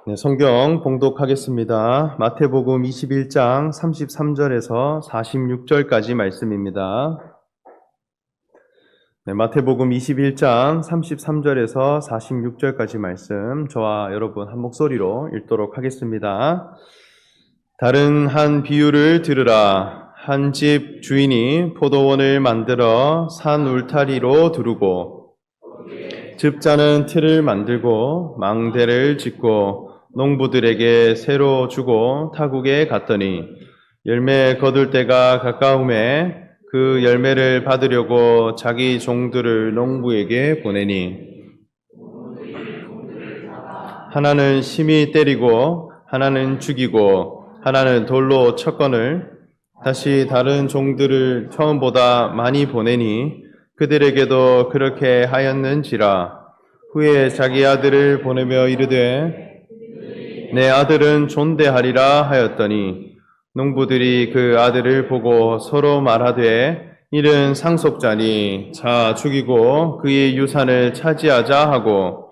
네, 성경 봉독하겠습니다. 마태복음 21장 33절에서 46절까지 말씀입니다. 네, 마태복음 21장 33절에서 46절까지 말씀 저와 여러분 한 목소리로 읽도록 하겠습니다. 다른 한 비유를 들으라. 한 집 주인이 포도원을 만들어 산 울타리로 두르고 즙자는 틀을 만들고 망대를 짓고 농부들에게 새로 주고 타국에 갔더니 열매 거둘 때가 가까움에 그 열매를 받으려고 자기 종들을 농부에게 보내니 하나는 심히 때리고 하나는 죽이고 하나는 돌로 쳤거늘 다시 다른 종들을 처음보다 많이 보내니 그들에게도 그렇게 하였는지라. 후에 자기 아들을 보내며 이르되 내 아들은 존대하리라 하였더니 농부들이 그 아들을 보고 서로 말하되 이는 상속자니 자 죽이고 그의 유산을 차지하자 하고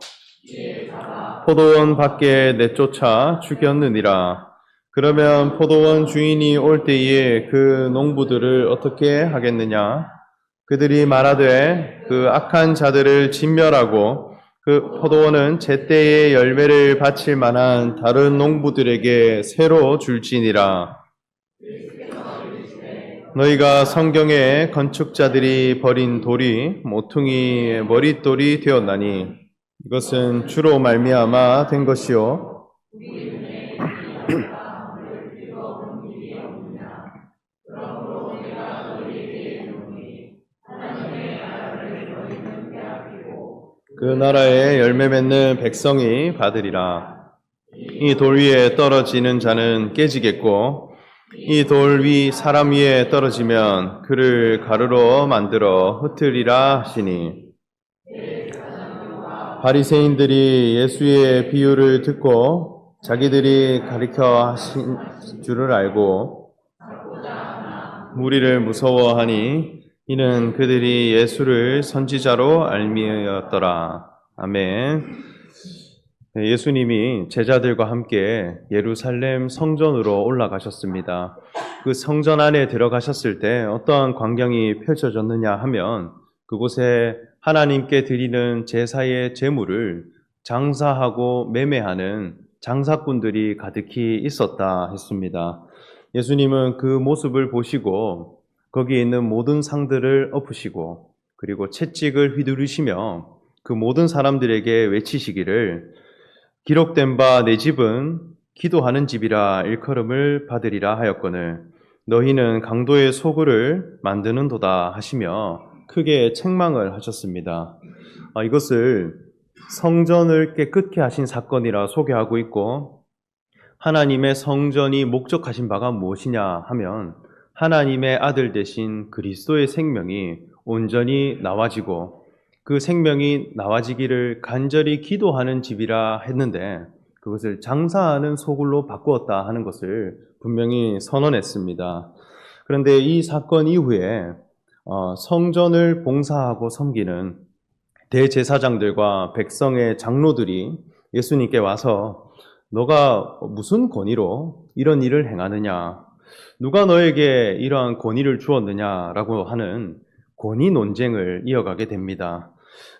포도원 밖에 내쫓아 죽였느니라. 그러면 포도원 주인이 올 때에 그 농부들을 어떻게 하겠느냐? 그들이 말하되 그 악한 자들을 진멸하고 그 포도원은 제때에 열매를 바칠 만한 다른 농부들에게 새로 줄지니라. 너희가 성경에 건축자들이 버린 돌이 모퉁이의 머릿돌이 되었나니 이것은 주로 말미암아 된 것이요 그 나라에 열매 맺는 백성이 받으리라. 이 돌 위에 떨어지는 자는 깨지겠고 이 돌 위 사람 위에 떨어지면 그를 가루로 만들어 흩으리라 하시니 바리새인들이 예수의 비유를 듣고 자기들이 가리켜 하신 줄을 알고 무리를 무서워하니 이는 그들이 예수를 선지자로 알미였더라. 아멘. 예수님이 제자들과 함께 예루살렘 성전으로 올라가셨습니다. 그 성전 안에 들어가셨을 때 어떠한 광경이 펼쳐졌느냐 하면 그곳에 하나님께 드리는 제사의 제물을 장사하고 매매하는 장사꾼들이 가득히 있었다 했습니다. 예수님은 그 모습을 보시고 거기에 있는 모든 상들을 엎으시고 그리고 채찍을 휘두르시며 그 모든 사람들에게 외치시기를 기록된 바 내 집은 기도하는 집이라 일컬음을 받으리라 하였거늘 너희는 강도의 소굴을 만드는도다 하시며 크게 책망을 하셨습니다. 이것을 성전을 깨끗게 하신 사건이라 소개하고 있고 하나님의 성전이 목적하신 바가 무엇이냐 하면 하나님의 아들 되신 그리스도의 생명이 온전히 나와지고 그 생명이 나와지기를 간절히 기도하는 집이라 했는데 그것을 장사하는 소굴로 바꾸었다 하는 것을 분명히 선언했습니다. 그런데 이 사건 이후에 성전을 봉사하고 섬기는 대제사장들과 백성의 장로들이 예수님께 와서 너가 무슨 권위로 이런 일을 행하느냐? 누가 너에게 이러한 권위를 주었느냐라고 하는 권위 논쟁을 이어가게 됩니다.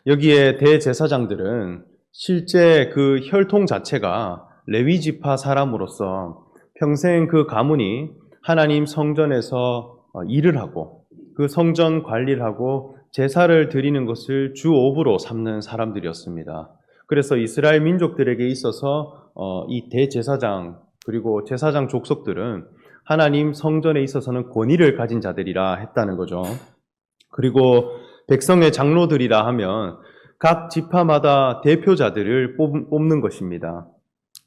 여기에 대제사장들은 실제 그 혈통 자체가 레위 지파 사람으로서 평생 그 가문이 하나님 성전에서 일을 하고 그 성전 관리를 하고 제사를 드리는 것을 주업으로 삼는 사람들이었습니다. 그래서 이스라엘 민족들에게 있어서 이 대제사장 그리고 제사장 족속들은 하나님 성전에 있어서는 권위를 가진 자들이라 했다는 거죠. 그리고 백성의 장로들이라 하면 각 지파마다 대표자들을 뽑는 것입니다.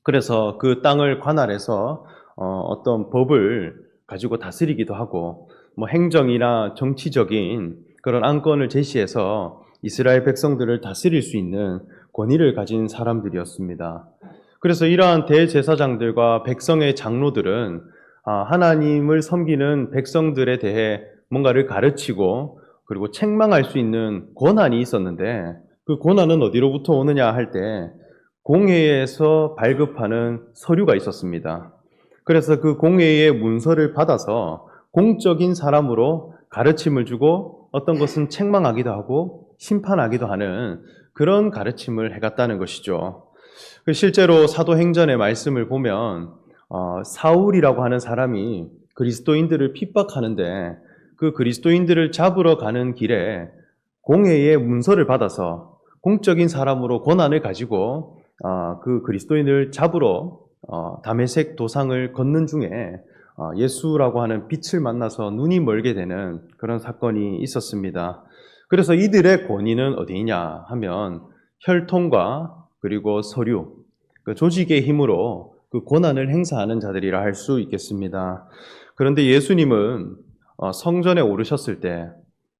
그래서 그 땅을 관할해서 어떤 법을 가지고 다스리기도 하고 행정이나 정치적인 그런 안건을 제시해서 이스라엘 백성들을 다스릴 수 있는 권위를 가진 사람들이었습니다. 그래서 이러한 대제사장들과 백성의 장로들은 하나님을 섬기는 백성들에 대해 뭔가를 가르치고 그리고 책망할 수 있는 권한이 있었는데 그 권한은 어디로부터 오느냐 할 때 공회에서 발급하는 서류가 있었습니다. 그래서 그 공회의 문서를 받아서 공적인 사람으로 가르침을 주고 어떤 것은 책망하기도 하고 심판하기도 하는 그런 가르침을 해갔다는 것이죠. 실제로 사도행전의 말씀을 보면 사울이라고 하는 사람이 그리스도인들을 핍박하는데 그 그리스도인들을 잡으러 가는 길에 공회의 문서를 받아서 공적인 사람으로 권한을 가지고 그 그리스도인을 잡으러 다메섹 도상을 걷는 중에 예수라고 하는 빛을 만나서 눈이 멀게 되는 그런 사건이 있었습니다. 그래서 이들의 권위는 어디냐 하면 혈통과 그리고 서류, 그 조직의 힘으로 그 권한을 행사하는 자들이라 할 수 있겠습니다. 그런데 예수님은 성전에 오르셨을 때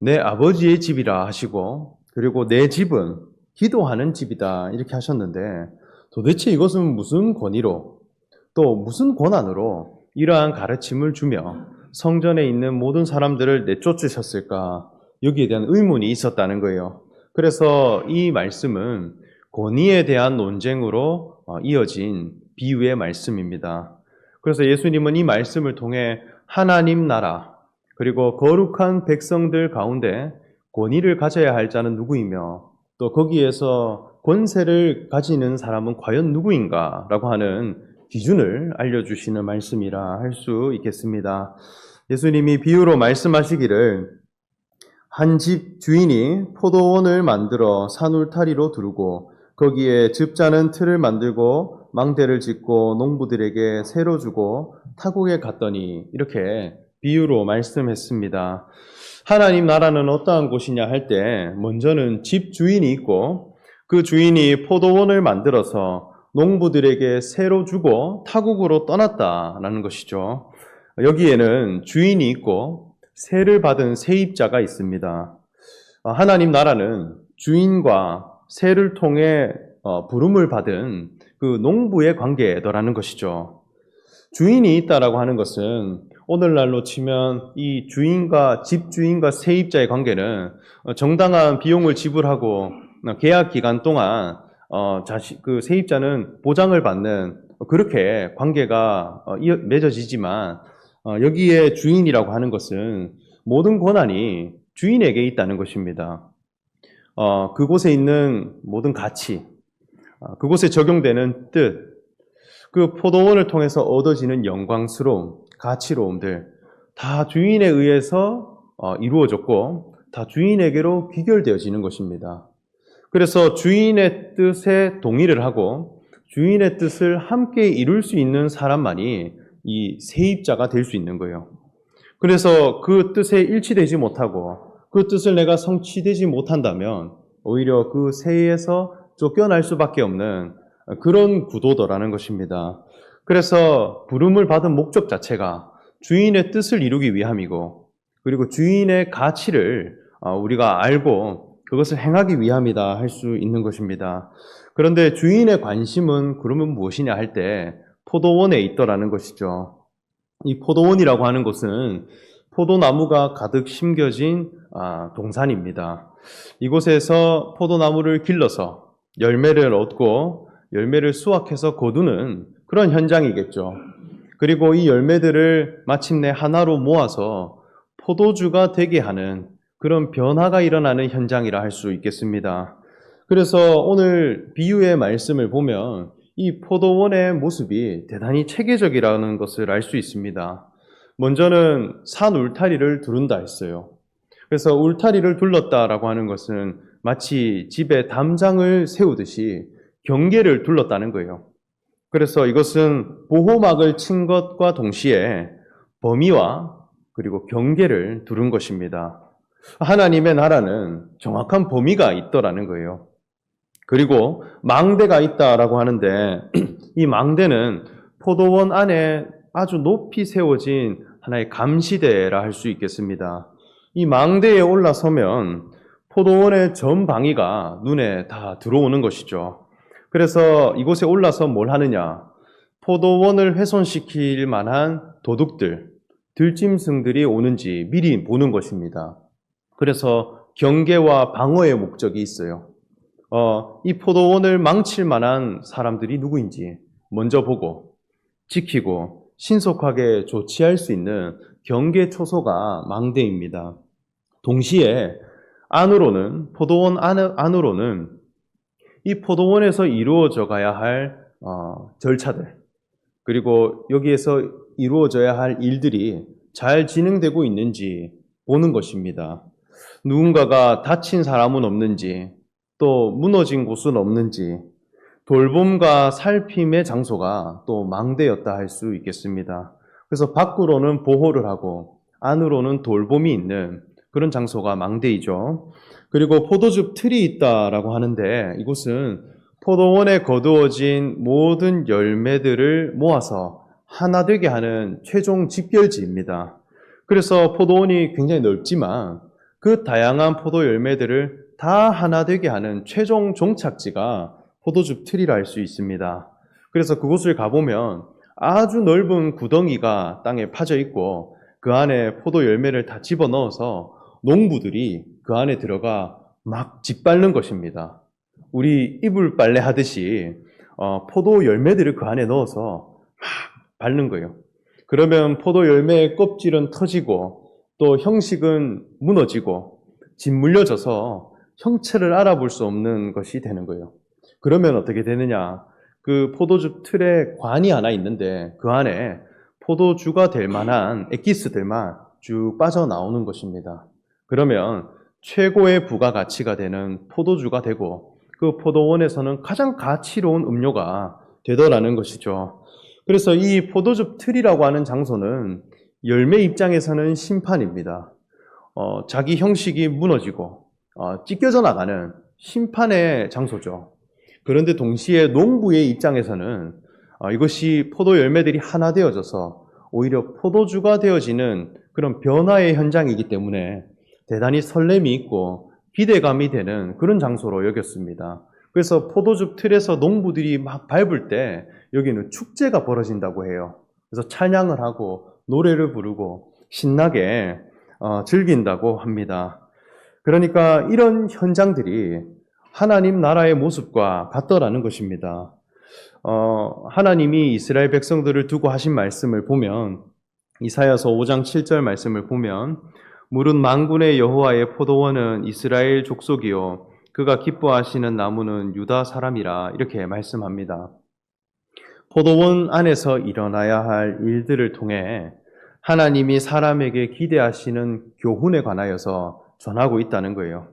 내 아버지의 집이라 하시고 그리고 내 집은 기도하는 집이다 이렇게 하셨는데 도대체 이것은 무슨 권위로 또 무슨 권한으로 이러한 가르침을 주며 성전에 있는 모든 사람들을 내쫓으셨을까? 여기에 대한 의문이 있었다는 거예요. 그래서 이 말씀은 권위에 대한 논쟁으로 이어진 비유의 말씀입니다. 그래서 예수님은 이 말씀을 통해 하나님 나라 그리고 거룩한 백성들 가운데 권위를 가져야 할 자는 누구이며 또 거기에서 권세를 가지는 사람은 과연 누구인가 라고 하는 기준을 알려주시는 말씀이라 할 수 있겠습니다. 예수님이 비유로 말씀하시기를 한 집 주인이 포도원을 만들어 산울타리로 두르고 거기에 즙자는 틀을 만들고 망대를 짓고 농부들에게 새로 주고 타국에 갔더니 이렇게 비유로 말씀했습니다. 하나님 나라는 어떠한 곳이냐 할 때 먼저는 집 주인이 있고 그 주인이 포도원을 만들어서 농부들에게 새로 주고 타국으로 떠났다라는 것이죠. 여기에는 주인이 있고 세를 받은 세입자가 있습니다. 하나님 나라는 주인과 세를 통해 부름을 받은 그 농부의 관계더라는 것이죠. 주인이 있다라고 하는 것은 오늘날로 치면 이 주인과 집주인과 세입자의 관계는 정당한 비용을 지불하고 계약 기간 동안 그 세입자는 보장을 받는 그렇게 관계가 맺어지지만 여기에 주인이라고 하는 것은 모든 권한이 주인에게 있다는 것입니다. 그곳에 있는 모든 가치, 그곳에 적용되는 뜻, 그 포도원을 통해서 얻어지는 영광스러움, 가치로움들 다 주인에 의해서 이루어졌고 다 주인에게로 귀결되어지는 것입니다. 그래서 주인의 뜻에 동의를 하고 주인의 뜻을 함께 이룰 수 있는 사람만이 이 세입자가 될 수 있는 거예요. 그래서 그 뜻에 일치되지 못하고 그 뜻을 내가 성취되지 못한다면 오히려 그 세에서 쫓겨날 수밖에 없는 그런 구도더라는 것입니다. 그래서 부름을 받은 목적 자체가 주인의 뜻을 이루기 위함이고 그리고 주인의 가치를 우리가 알고 그것을 행하기 위함이다 할 수 있는 것입니다. 그런데 주인의 관심은 그러면 무엇이냐 할 때 포도원에 있더라는 것이죠. 이 포도원이라고 하는 것은 포도나무가 가득 심겨진 동산입니다. 이곳에서 포도나무를 길러서 열매를 얻고 열매를 수확해서 거두는 그런 현장이겠죠. 그리고 이 열매들을 마침내 하나로 모아서 포도주가 되게 하는 그런 변화가 일어나는 현장이라 할 수 있겠습니다. 그래서 오늘 비유의 말씀을 보면 이 포도원의 모습이 대단히 체계적이라는 것을 알 수 있습니다. 먼저는 산 울타리를 두른다 했어요. 그래서 울타리를 둘렀다라고 하는 것은 마치 집에 담장을 세우듯이 경계를 둘렀다는 거예요. 그래서 이것은 보호막을 친 것과 동시에 범위와 그리고 경계를 두른 것입니다. 하나님의 나라는 정확한 범위가 있더라는 거예요. 그리고 망대가 있다라고 하는데 이 망대는 포도원 안에 아주 높이 세워진 하나의 감시대라 할 수 있겠습니다. 이 망대에 올라서면 포도원의 전 방위가 눈에 다 들어오는 것이죠. 그래서 이곳에 올라서 뭘 하느냐? 포도원을 훼손시킬 만한 도둑들, 들짐승들이 오는지 미리 보는 것입니다. 그래서 경계와 방어의 목적이 있어요. 이 포도원을 망칠 만한 사람들이 누구인지 먼저 보고 지키고 신속하게 조치할 수 있는 경계 초소가 망대입니다. 동시에 포도원 안으로는 이 포도원에서 이루어져 가야 할 절차들, 그리고 여기에서 이루어져야 할 일들이 잘 진행되고 있는지 보는 것입니다. 누군가가 다친 사람은 없는지, 또 무너진 곳은 없는지, 돌봄과 살핌의 장소가 또 망대였다 할 수 있겠습니다. 그래서 밖으로는 보호를 하고 안으로는 돌봄이 있는 그런 장소가 망대이죠. 그리고 포도즙 틀이 있다라고 하는데, 이곳은 포도원에 거두어진 모든 열매들을 모아서 하나 되게 하는 최종 집결지입니다. 그래서 포도원이 굉장히 넓지만 그 다양한 포도 열매들을 다 하나 되게 하는 최종 종착지가 포도즙 틀이라 할 수 있습니다. 그래서 그곳을 가보면 아주 넓은 구덩이가 땅에 파져 있고 그 안에 포도 열매를 다 집어넣어서 농부들이 그 안에 들어가 막 짓밟는 것입니다. 우리 이불 빨래 하듯이 포도 열매들을 그 안에 넣어서 막 밟는 거예요. 그러면 포도 열매의 껍질은 터지고 또 형식은 무너지고 짓물려져서 형체를 알아볼 수 없는 것이 되는 거예요. 그러면 어떻게 되느냐? 그 포도즙 틀에 관이 하나 있는데 그 안에 포도주가 될 만한 엑기스들만 쭉 빠져나오는 것입니다. 그러면 최고의 부가가치가 되는 포도주가 되고 그 포도원에서는 가장 가치로운 음료가 되더라는 것이죠. 그래서 이 포도즙 틀이라고 하는 장소는 열매 입장에서는 심판입니다. 자기 형식이 무너지고 찢겨져 나가는 심판의 장소죠. 그런데 동시에 농부의 입장에서는 이것이 포도 열매들이 하나 되어져서 오히려 포도주가 되어지는 그런 변화의 현장이기 때문에 대단히 설렘이 있고 기대감이 되는 그런 장소로 여겼습니다. 그래서 포도즙 틀에서 농부들이 막 밟을 때 여기는 축제가 벌어진다고 해요. 그래서 찬양을 하고 노래를 부르고 신나게 즐긴다고 합니다. 그러니까 이런 현장들이 하나님 나라의 모습과 같더라는 것입니다. 하나님이 이스라엘 백성들을 두고 하신 말씀을 보면 이사야서 5장 7절 말씀을 보면 물은 만군의 여호와의 포도원은 이스라엘 족속이요 그가 기뻐하시는 나무는 유다 사람이라 이렇게 말씀합니다. 포도원 안에서 일어나야 할 일들을 통해 하나님이 사람에게 기대하시는 교훈에 관하여서 전하고 있다는 거예요.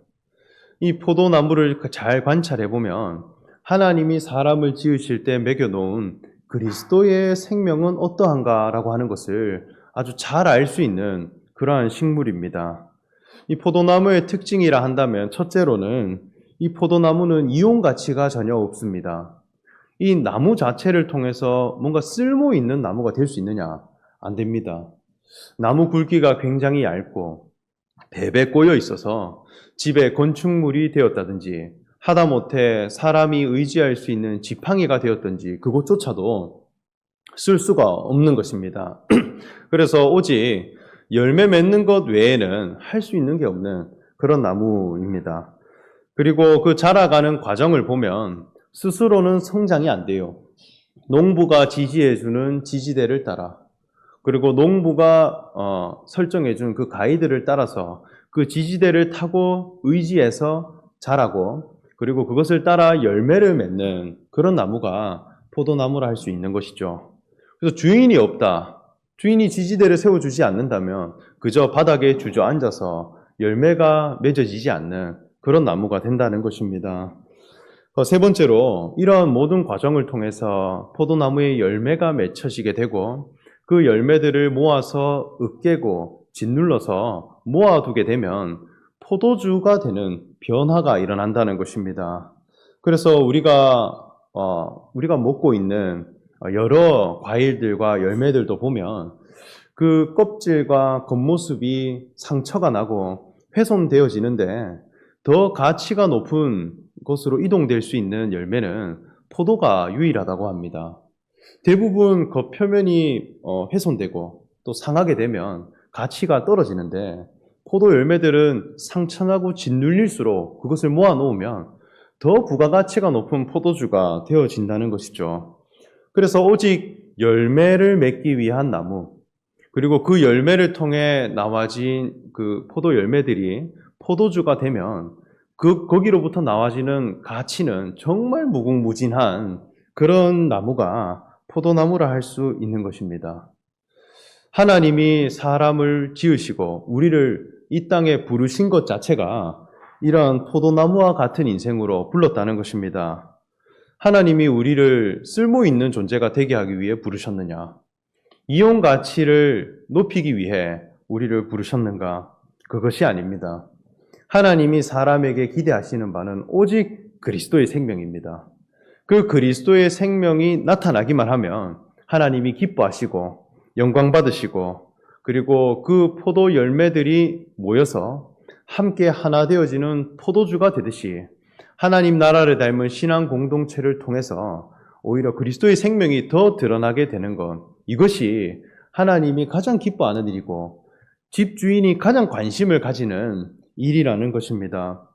이 포도나무를 잘 관찰해 보면 하나님이 사람을 지으실 때 매겨놓은 그리스도의 생명은 어떠한가라고 하는 것을 아주 잘 알 수 있는 그러한 식물입니다. 이 포도나무의 특징이라 한다면 첫째로는 이 포도나무는 이용 가치가 전혀 없습니다. 이 나무 자체를 통해서 뭔가 쓸모 있는 나무가 될 수 있느냐? 안 됩니다. 나무 굵기가 굉장히 얇고 배배 꼬여 있어서 집에 건축물이 되었다든지 하다못해 사람이 의지할 수 있는 지팡이가 되었든지 그것조차도 쓸 수가 없는 것입니다. 그래서 오직 열매 맺는 것 외에는 할 수 있는 게 없는 그런 나무입니다. 그리고 그 자라가는 과정을 보면 스스로는 성장이 안 돼요. 농부가 지지해주는 지지대를 따라 그리고 농부가 설정해준 그 가이드를 따라서 그 지지대를 타고 의지해서 자라고 그리고 그것을 따라 열매를 맺는 그런 나무가 포도나무라 할 수 있는 것이죠. 그래서 주인이 없다. 주인이 지지대를 세워주지 않는다면 그저 바닥에 주저앉아서 열매가 맺어지지 않는 그런 나무가 된다는 것입니다. 세 번째로 이러한 모든 과정을 통해서 포도나무의 열매가 맺혀지게 되고 그 열매들을 모아서 으깨고 짓눌러서 모아두게 되면 포도주가 되는 변화가 일어난다는 것입니다. 그래서 우리가 먹고 있는 여러 과일들과 열매들도 보면 그 껍질과 겉모습이 상처가 나고 훼손되어지는데 더 가치가 높은 것으로 이동될 수 있는 열매는 포도가 유일하다고 합니다. 대부분 겉표면이 훼손되고 또 상하게 되면 가치가 떨어지는데 포도 열매들은 상처나고 짓눌릴수록 그것을 모아놓으면 더 부가가치가 높은 포도주가 되어진다는 것이죠. 그래서 오직 열매를 맺기 위한 나무, 그리고 그 열매를 통해 나와진 그 포도 열매들이 포도주가 되면 거기로부터 나와지는 가치는 정말 무궁무진한 그런 나무가 포도나무라 할 수 있는 것입니다. 하나님이 사람을 지으시고 우리를 이 땅에 부르신 것 자체가 이러한 포도나무와 같은 인생으로 불렀다는 것입니다. 하나님이 우리를 쓸모 있는 존재가 되게 하기 위해 부르셨느냐? 이용 가치를 높이기 위해 우리를 부르셨는가? 그것이 아닙니다. 하나님이 사람에게 기대하시는 바는 오직 그리스도의 생명입니다. 그 그리스도의 생명이 나타나기만 하면 하나님이 기뻐하시고 영광 받으시고, 그리고 그 포도 열매들이 모여서 함께 하나 되어지는 포도주가 되듯이 하나님 나라를 닮은 신앙 공동체를 통해서 오히려 그리스도의 생명이 더 드러나게 되는 것, 이것이 하나님이 가장 기뻐하는 일이고 집주인이 가장 관심을 가지는 일이라는 것입니다.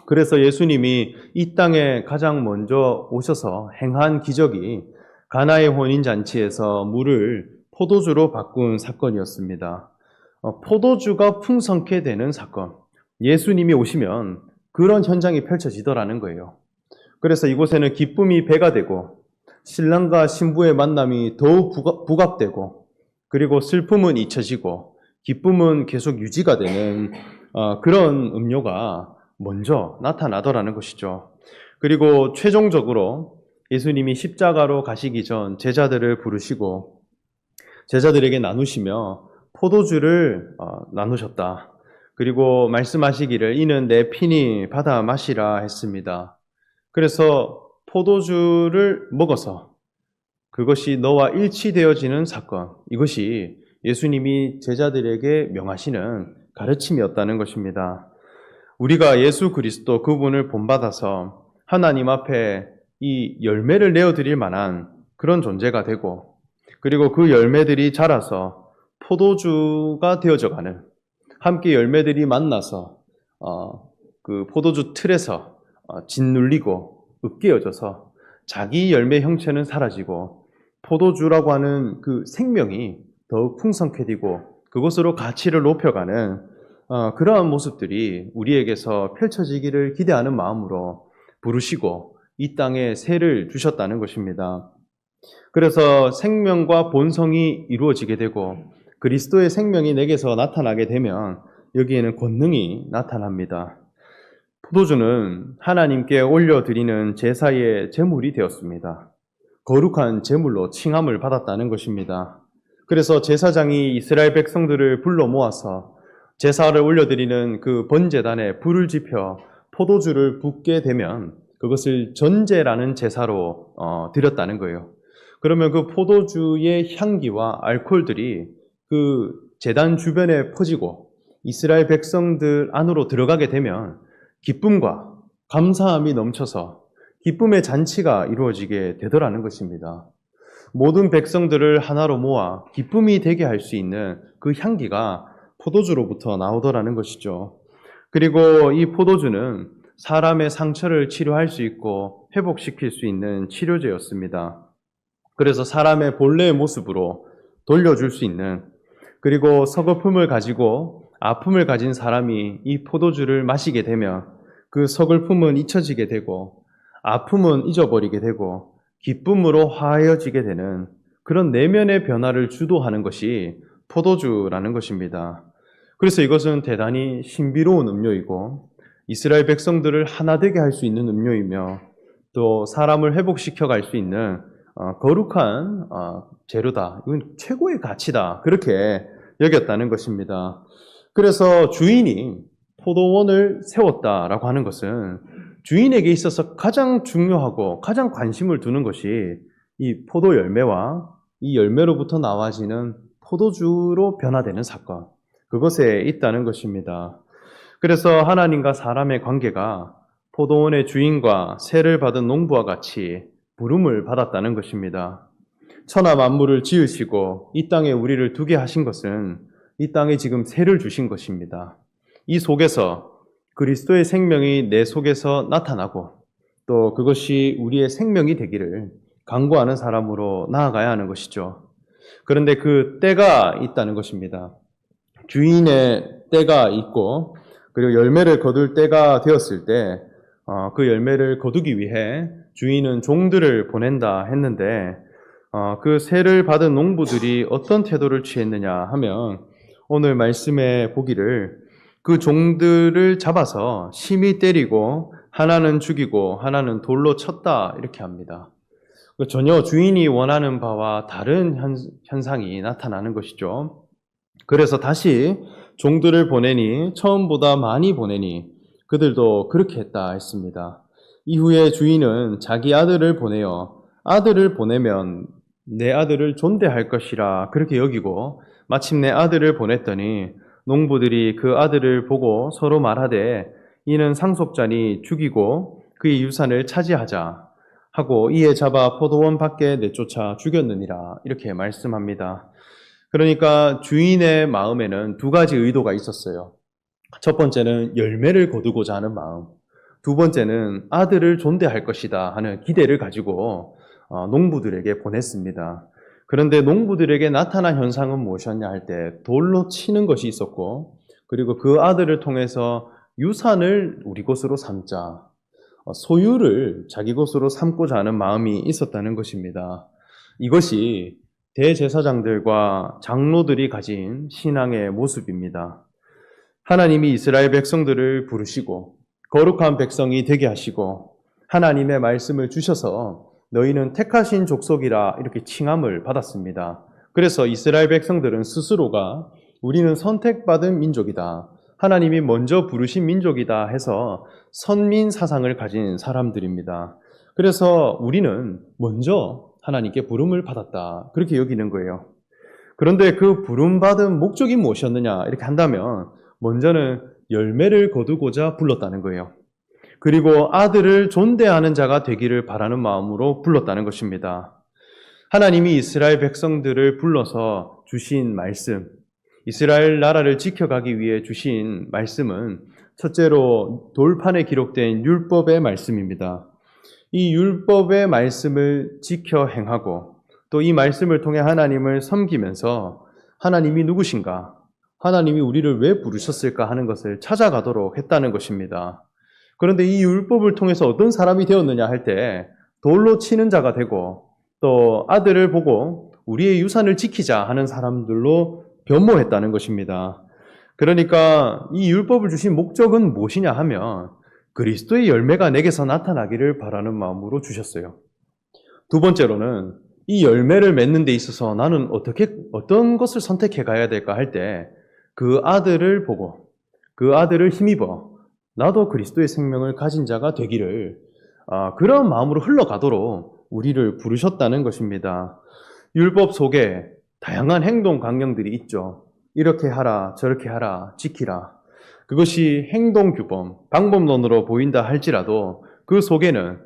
그래서 예수님이 이 땅에 가장 먼저 오셔서 행한 기적이 가나의 혼인잔치에서 물을 포도주로 바꾼 사건이었습니다. 포도주가 풍성케 되는 사건, 예수님이 오시면 그런 현장이 펼쳐지더라는 거예요. 그래서 이곳에는 기쁨이 배가 되고 신랑과 신부의 만남이 더욱 부각되고, 그리고 슬픔은 잊혀지고 기쁨은 계속 유지가 되는 그런 음료가 먼저 나타나더라는 것이죠. 그리고 최종적으로 예수님이 십자가로 가시기 전 제자들을 부르시고 제자들에게 나누시며 포도주를 나누셨다. 그리고 말씀하시기를 이는 내 피니 받아 마시라 했습니다. 그래서 포도주를 먹어서 그것이 너와 일치되어지는 사건, 이것이 예수님이 제자들에게 명하시는 가르침이었다는 것입니다. 우리가 예수 그리스도 그분을 본받아서 하나님 앞에 이 열매를 내어드릴 만한 그런 존재가 되고, 그리고 그 열매들이 자라서 포도주가 되어져가는, 함께 열매들이 만나서 그 포도주 틀에서 짓눌리고 으깨어져서 자기 열매 형체는 사라지고 포도주라고 하는 그 생명이 더욱 풍성케 되고 그것으로 가치를 높여가는 그러한 모습들이 우리에게서 펼쳐지기를 기대하는 마음으로 부르시고 이 땅에 세를 주셨다는 것입니다. 그래서 생명과 본성이 이루어지게 되고 그리스도의 생명이 내게서 나타나게 되면 여기에는 권능이 나타납니다. 포도주는 하나님께 올려드리는 제사의 제물이 되었습니다. 거룩한 제물로 칭함을 받았다는 것입니다. 그래서 제사장이 이스라엘 백성들을 불러 모아서 제사를 올려드리는 그 번제단에 불을 지펴 포도주를 붓게 되면 그것을 전제라는 제사로 드렸다는 거예요. 그러면 그 포도주의 향기와 알코올들이 그 제단 주변에 퍼지고 이스라엘 백성들 안으로 들어가게 되면 기쁨과 감사함이 넘쳐서 기쁨의 잔치가 이루어지게 되더라는 것입니다. 모든 백성들을 하나로 모아 기쁨이 되게 할 수 있는 그 향기가 포도주로부터 나오더라는 것이죠. 그리고 이 포도주는 사람의 상처를 치료할 수 있고 회복시킬 수 있는 치료제였습니다. 그래서 사람의 본래의 모습으로 돌려줄 수 있는, 그리고 서글픔을 가지고 아픔을 가진 사람이 이 포도주를 마시게 되면 그 서글픔은 잊혀지게 되고 아픔은 잊어버리게 되고 기쁨으로 화해어지게 되는 그런 내면의 변화를 주도하는 것이 포도주라는 것입니다. 그래서 이것은 대단히 신비로운 음료이고 이스라엘 백성들을 하나 되게 할 수 있는 음료이며 또 사람을 회복시켜 갈 수 있는 거룩한 재료다. 이건 최고의 가치다. 그렇게 여겼다는 것입니다. 그래서 주인이 포도원을 세웠다라고 하는 것은 주인에게 있어서 가장 중요하고 가장 관심을 두는 것이 이 포도 열매와 이 열매로부터 나와지는 포도주로 변화되는 사건, 그것에 있다는 것입니다. 그래서 하나님과 사람의 관계가 포도원의 주인과 세를 받은 농부와 같이 부름을 받았다는 것입니다. 천하 만물을 지으시고 이 땅에 우리를 두게 하신 것은 이 땅에 지금 세를 주신 것입니다. 이 속에서 그리스도의 생명이 내 속에서 나타나고 또 그것이 우리의 생명이 되기를 간구하는 사람으로 나아가야 하는 것이죠. 그런데 그 때가 있다는 것입니다. 주인의 때가 있고 그리고 열매를 거둘 때가 되었을 때 그 열매를 거두기 위해 주인은 종들을 보낸다 했는데 그 세를 받은 농부들이 어떤 태도를 취했느냐 하면 오늘 말씀에 보기를 그 종들을 잡아서 심히 때리고 하나는 죽이고 하나는 돌로 쳤다 이렇게 합니다. 전혀 주인이 원하는 바와 다른 현상이 나타나는 것이죠. 그래서 다시 종들을 보내니 처음보다 많이 보내니 그들도 그렇게 했다 했습니다. 이후에 주인은 자기 아들을 보내어 아들을 보내면 내 아들을 존대할 것이라 그렇게 여기고 마침내 아들을 보냈더니 농부들이 그 아들을 보고 서로 말하되 이는 상속자니 죽이고 그의 유산을 차지하자 하고 이에 잡아 포도원 밖에 내쫓아 죽였느니라 이렇게 말씀합니다. 그러니까 주인의 마음에는 두 가지 의도가 있었어요. 첫 번째는 열매를 거두고자 하는 마음, 두 번째는 아들을 존대할 것이다 하는 기대를 가지고 농부들에게 보냈습니다. 그런데 농부들에게 나타난 현상은 무엇이었냐 할 때 돌로 치는 것이 있었고 그리고 그 아들을 통해서 유산을 우리 것으로 삼자, 소유를 자기 것으로 삼고자 하는 마음이 있었다는 것입니다. 이것이 대제사장들과 장로들이 가진 신앙의 모습입니다. 하나님이 이스라엘 백성들을 부르시고 거룩한 백성이 되게 하시고 하나님의 말씀을 주셔서 너희는 택하신 족속이라 이렇게 칭함을 받았습니다. 그래서 이스라엘 백성들은 스스로가 우리는 선택받은 민족이다, 하나님이 먼저 부르신 민족이다 해서 선민 사상을 가진 사람들입니다. 그래서 우리는 먼저 하나님께 부름을 받았다 그렇게 여기는 거예요. 그런데 그 부름받은 목적이 무엇이었느냐 이렇게 한다면 먼저는 열매를 거두고자 불렀다는 거예요. 그리고 아들을 존대하는 자가 되기를 바라는 마음으로 불렀다는 것입니다. 하나님이 이스라엘 백성들을 불러서 주신 말씀, 이스라엘 나라를 지켜가기 위해 주신 말씀은 첫째로 돌판에 기록된 율법의 말씀입니다. 이 율법의 말씀을 지켜 행하고 또 이 말씀을 통해 하나님을 섬기면서 하나님이 누구신가, 하나님이 우리를 왜 부르셨을까 하는 것을 찾아가도록 했다는 것입니다. 그런데 이 율법을 통해서 어떤 사람이 되었느냐 할 때 돌로 치는 자가 되고 또 아들을 보고 우리의 유산을 지키자 하는 사람들로 변모했다는 것입니다. 그러니까 이 율법을 주신 목적은 무엇이냐 하면 그리스도의 열매가 내게서 나타나기를 바라는 마음으로 주셨어요. 두 번째로는 이 열매를 맺는 데 있어서 나는 어떤 것을 선택해 가야 될까 할 때 그 아들을 보고 그 아들을 힘입어 나도 그리스도의 생명을 가진 자가 되기를 그런 마음으로 흘러가도록 우리를 부르셨다는 것입니다. 율법 속에 다양한 행동 강령들이 있죠. 이렇게 하라, 저렇게 하라, 지키라. 그것이 행동규범, 방법론으로 보인다 할지라도 그 속에는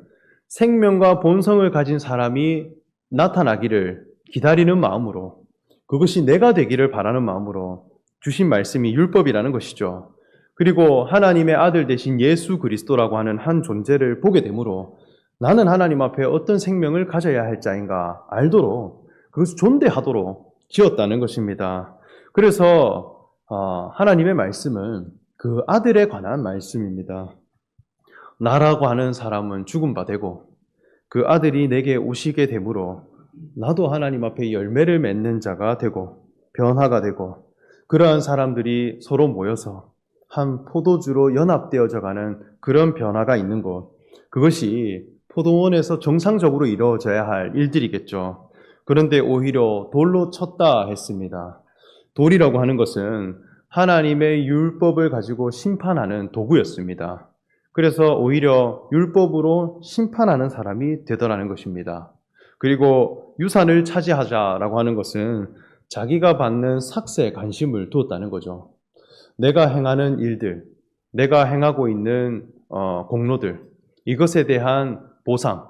생명과 본성을 가진 사람이 나타나기를 기다리는 마음으로, 그것이 내가 되기를 바라는 마음으로 주신 말씀이 율법이라는 것이죠. 그리고 하나님의 아들 되신 예수 그리스도라고 하는 한 존재를 보게 되므로 나는 하나님 앞에 어떤 생명을 가져야 할 자인가 알도록 그것을 존대하도록 지었다는 것입니다. 그래서 하나님의 말씀은 그 아들에 관한 말씀입니다. 나라고 하는 사람은 죽은 바 되고 그 아들이 내게 오시게 되므로 나도 하나님 앞에 열매를 맺는 자가 되고 변화가 되고 그러한 사람들이 서로 모여서 한 포도주로 연합되어져 가는 그런 변화가 있는 곳, 그것이 포도원에서 정상적으로 이루어져야 할 일들이겠죠. 그런데 오히려 돌로 쳤다 했습니다. 돌이라고 하는 것은 하나님의 율법을 가지고 심판하는 도구였습니다. 그래서 오히려 율법으로 심판하는 사람이 되더라는 것입니다. 그리고 유산을 차지하자라고 하는 것은 자기가 받는 삭세에 관심을 두었다는 거죠. 내가 행하는 일들, 내가 행하고 있는 공로들, 이것에 대한 보상,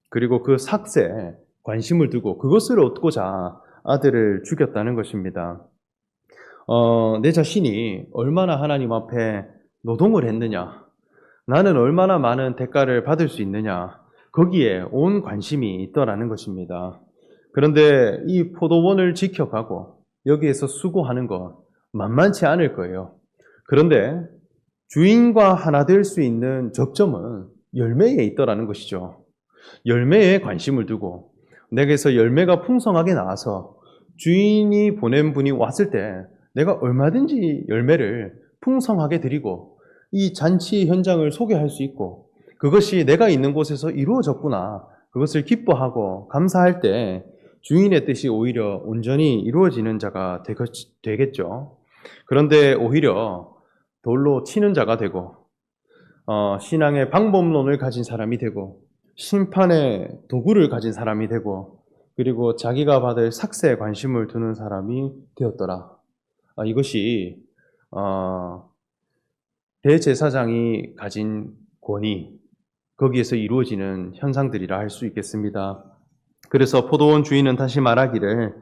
그리고 그 삭세에 관심을 두고 그것을 얻고자 아들을 죽였다는 것입니다. 내 자신이 얼마나 하나님 앞에 노동을 했느냐, 나는 얼마나 많은 대가를 받을 수 있느냐, 거기에 온 관심이 있더라는 것입니다. 그런데 이 포도원을 지켜가고 여기에서 수고하는 건 만만치 않을 거예요. 그런데 주인과 하나 될 수 있는 접점은 열매에 있더라는 것이죠. 열매에 관심을 두고 내게서 열매가 풍성하게 나와서 주인이 보낸 분이 왔을 때 내가 얼마든지 열매를 풍성하게 드리고 이 잔치 현장을 소개할 수 있고 그것이 내가 있는 곳에서 이루어졌구나. 그것을 기뻐하고 감사할 때 주인의 뜻이 오히려 온전히 이루어지는 자가 되겠죠. 그런데 오히려 돌로 치는 자가 되고 신앙의 방법론을 가진 사람이 되고 심판의 도구를 가진 사람이 되고 그리고 자기가 받을 삭세에 관심을 두는 사람이 되었더라. 이것이 대제사장이 가진 권위, 거기에서 이루어지는 현상들이라 할 수 있겠습니다. 그래서 포도원 주인은 다시 말하기를,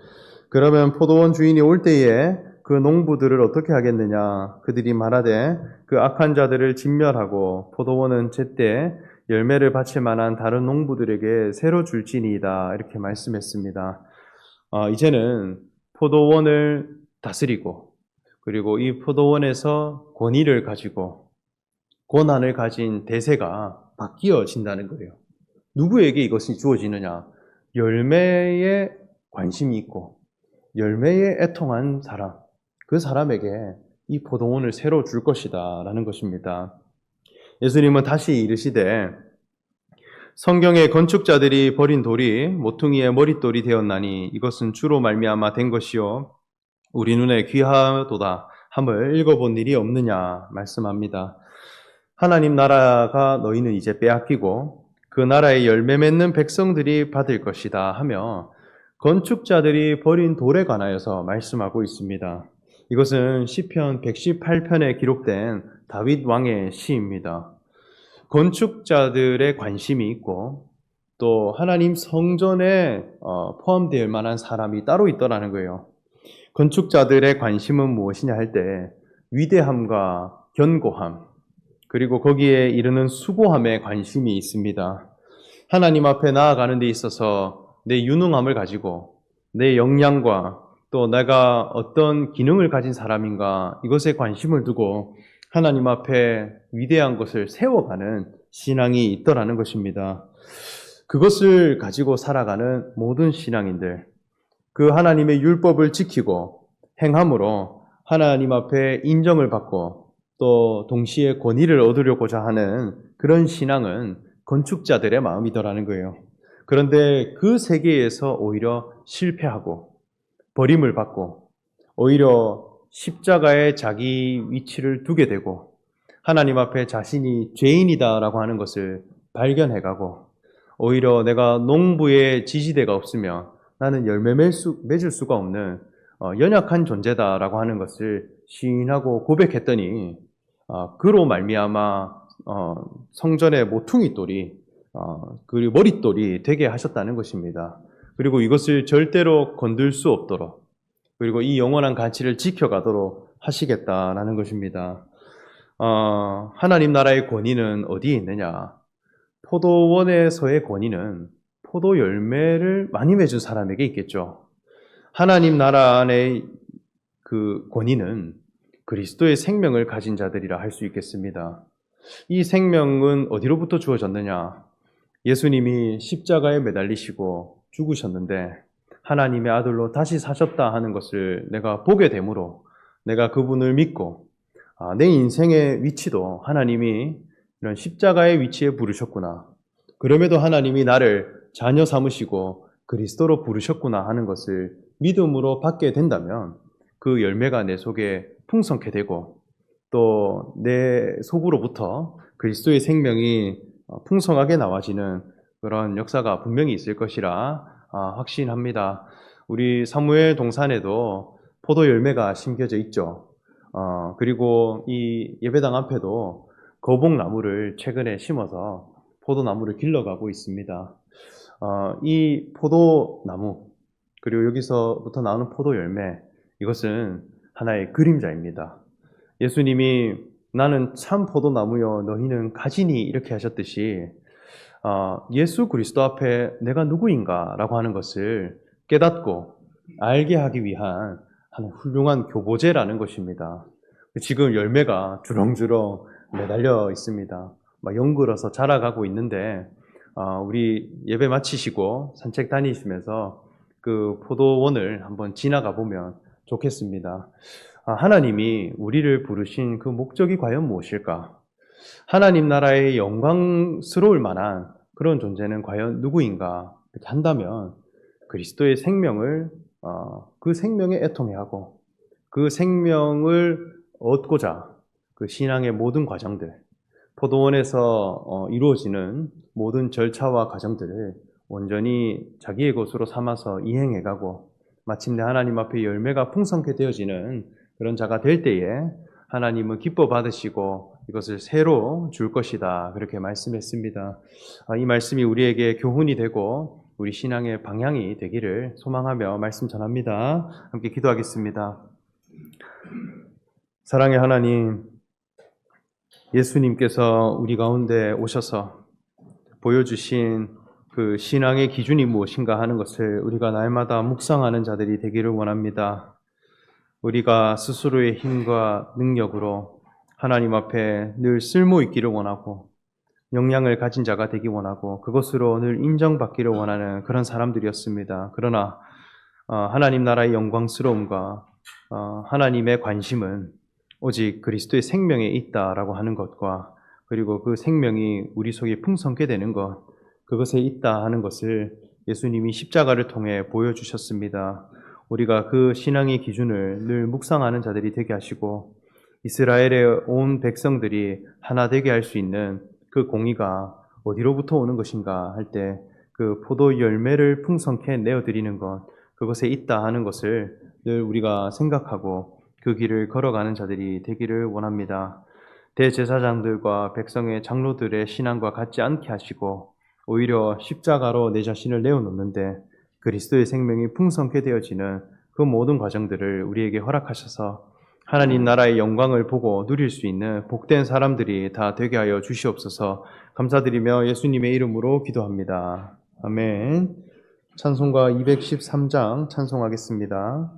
그러면 포도원 주인이 올 때에 그 농부들을 어떻게 하겠느냐? 그들이 말하되 그 악한 자들을 진멸하고 포도원은 제때 열매를 바칠 만한 다른 농부들에게 새로 줄지니이다. 이렇게 말씀했습니다. 이제는 포도원을 다스리고 그리고 이 포도원에서 권위를 가지고 권한을 가진 대세가 바뀌어진다는 거예요. 누구에게 이것이 주어지느냐? 열매에 관심이 있고 열매에 애통한 사람, 그 사람에게 이 포도원을 새로 줄 것이다 라는 것입니다. 예수님은 다시 이르시되 성경의 건축자들이 버린 돌이 모퉁이의 머릿돌이 되었나니 이것은 주로 말미암아 된 것이요 우리 눈에 귀하도다 함을 읽어본 일이 없느냐 말씀합니다. 하나님 나라가 너희는 이제 빼앗기고 그 나라의 열매 맺는 백성들이 받을 것이다 하며 건축자들이 버린 돌에 관하여서 말씀하고 있습니다. 이것은 시편 118편에 기록된 다윗 왕의 시입니다. 건축자들의 관심이 있고 또 하나님 성전에 포함될 만한 사람이 따로 있더라는 거예요. 건축자들의 관심은 무엇이냐 할 때 위대함과 견고함 그리고 거기에 이르는 수고함에 관심이 있습니다. 하나님 앞에 나아가는 데 있어서 내 유능함을 가지고 내 역량과 또 내가 어떤 기능을 가진 사람인가 이것에 관심을 두고 하나님 앞에 위대한 것을 세워가는 신앙이 있더라는 것입니다. 그것을 가지고 살아가는 모든 신앙인들, 그 하나님의 율법을 지키고 행함으로 하나님 앞에 인정을 받고 또 동시에 권위를 얻으려고자 하는 그런 신앙은 건축자들의 마음이더라는 거예요. 그런데 그 세계에서 오히려 실패하고 버림을 받고 오히려 십자가에 자기 위치를 두게 되고 하나님 앞에 자신이 죄인이다라고 하는 것을 발견해가고 오히려 내가 농부의 지지대가 없으면 나는 열매 맺을 수가 없는 연약한 존재다라고 하는 것을 시인하고 고백했더니 그로 말미암아 성전의 모퉁이 돌이 그리고 머릿돌이 되게 하셨다는 것입니다. 그리고 이것을 절대로 건들 수 없도록 그리고 이 영원한 가치를 지켜가도록 하시겠다라는 것입니다. 하나님 나라의 권위는 어디에 있느냐? 포도원에서의 권위는 포도 열매를 많이 맺은 사람에게 있겠죠. 하나님 나라 안의 그 권위는 그리스도의 생명을 가진 자들이라 할 수 있겠습니다. 이 생명은 어디로부터 주어졌느냐? 예수님이 십자가에 매달리시고 죽으셨는데 하나님의 아들로 다시 사셨다 하는 것을 내가 보게 되므로 내가 그분을 믿고 내 인생의 위치도 하나님이 이런 십자가의 위치에 부르셨구나. 그럼에도 하나님이 나를 자녀 삼으시고 그리스도로 부르셨구나 하는 것을 믿음으로 받게 된다면 그 열매가 내 속에 풍성케 되고 또 내 속으로부터 그리스도의 생명이 풍성하게 나와지는 그런 역사가 분명히 있을 것이라 확신합니다. 우리 사무엘 동산에도 포도 열매가 심겨져 있죠. 그리고 이 예배당 앞에도 거복나무를 최근에 심어서 포도나무를 길러가고 있습니다. 이 포도나무 그리고 여기서부터 나오는 포도 열매 이것은 하나의 그림자입니다. 예수님이 나는 참 포도나무여 너희는 가지니 이렇게 하셨듯이 예수 그리스도 앞에 내가 누구인가 라고 하는 것을 깨닫고 알게 하기 위한 하는 훌륭한 교보제라는 것입니다. 지금 열매가 주렁주렁 매달려 있습니다. 막 연글어서 자라가고 있는데 우리 예배 마치시고 산책 다니시면서 그 포도원을 한번 지나가 보면 좋겠습니다. 하나님이 우리를 부르신 그 목적이 과연 무엇일까? 하나님 나라의 영광스러울 만한 그런 존재는 과연 누구인가? 이렇게 한다면 그리스도의 생명을 그 생명에 애통해하고 그 생명을 얻고자 그 신앙의 모든 과정들, 포도원에서 이루어지는 모든 절차와 과정들을 온전히 자기의 것으로 삼아서 이행해가고 마침내 하나님 앞에 열매가 풍성케 되어지는 그런 자가 될 때에 하나님은 기뻐 받으시고 이것을 새로 줄 것이다. 그렇게 말씀했습니다. 이 말씀이 우리에게 교훈이 되고 우리 신앙의 방향이 되기를 소망하며 말씀 전합니다. 함께 기도하겠습니다. 사랑의 하나님, 예수님께서 우리 가운데 오셔서 보여주신 그 신앙의 기준이 무엇인가 하는 것을 우리가 날마다 묵상하는 자들이 되기를 원합니다. 우리가 스스로의 힘과 능력으로 하나님 앞에 늘 쓸모 있기를 원하고 역량을 가진 자가 되기 원하고 그것으로 늘 인정받기를 원하는 그런 사람들이었습니다. 그러나 하나님 나라의 영광스러움과 하나님의 관심은 오직 그리스도의 생명에 있다라고 하는 것과 그리고 그 생명이 우리 속에 풍성케 되는 것, 그것에 있다 하는 것을 예수님이 십자가를 통해 보여주셨습니다. 우리가 그 신앙의 기준을 늘 묵상하는 자들이 되게 하시고 이스라엘의 온 백성들이 하나 되게 할 수 있는 그 공의가 어디로부터 오는 것인가 할 때 그 포도 열매를 풍성케 내어드리는 것, 그것에 있다 하는 것을 늘 우리가 생각하고 그 길을 걸어가는 자들이 되기를 원합니다. 대제사장들과 백성의 장로들의 신앙과 같지 않게 하시고 오히려 십자가로 내 자신을 내어놓는데 그리스도의 생명이 풍성케 되어지는 그 모든 과정들을 우리에게 허락하셔서 하나님 나라의 영광을 보고 누릴 수 있는 복된 사람들이 다 되게 하여 주시옵소서. 감사드리며 예수님의 이름으로 기도합니다. 아멘. 찬송가 213장 찬송하겠습니다.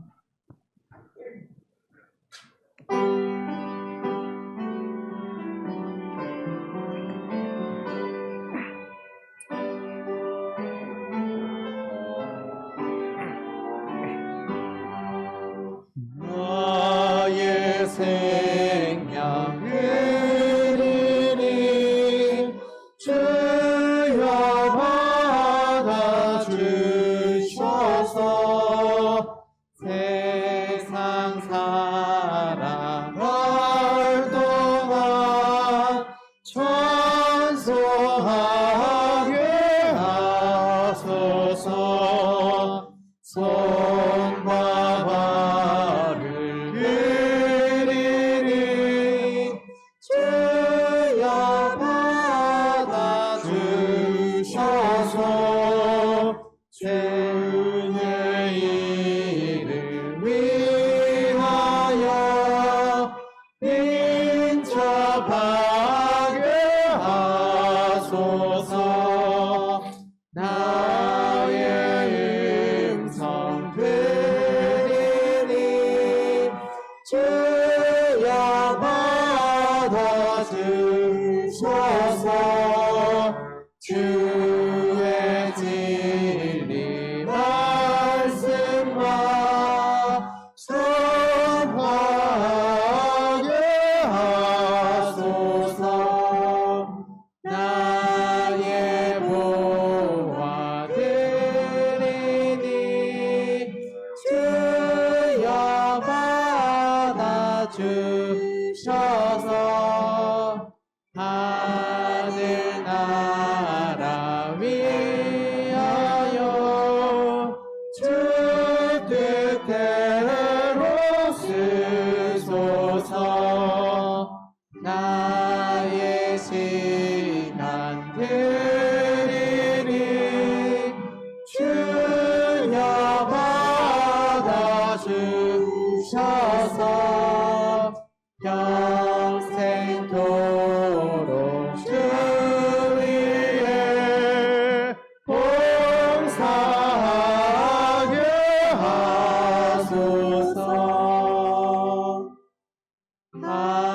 주의 진리 아멘.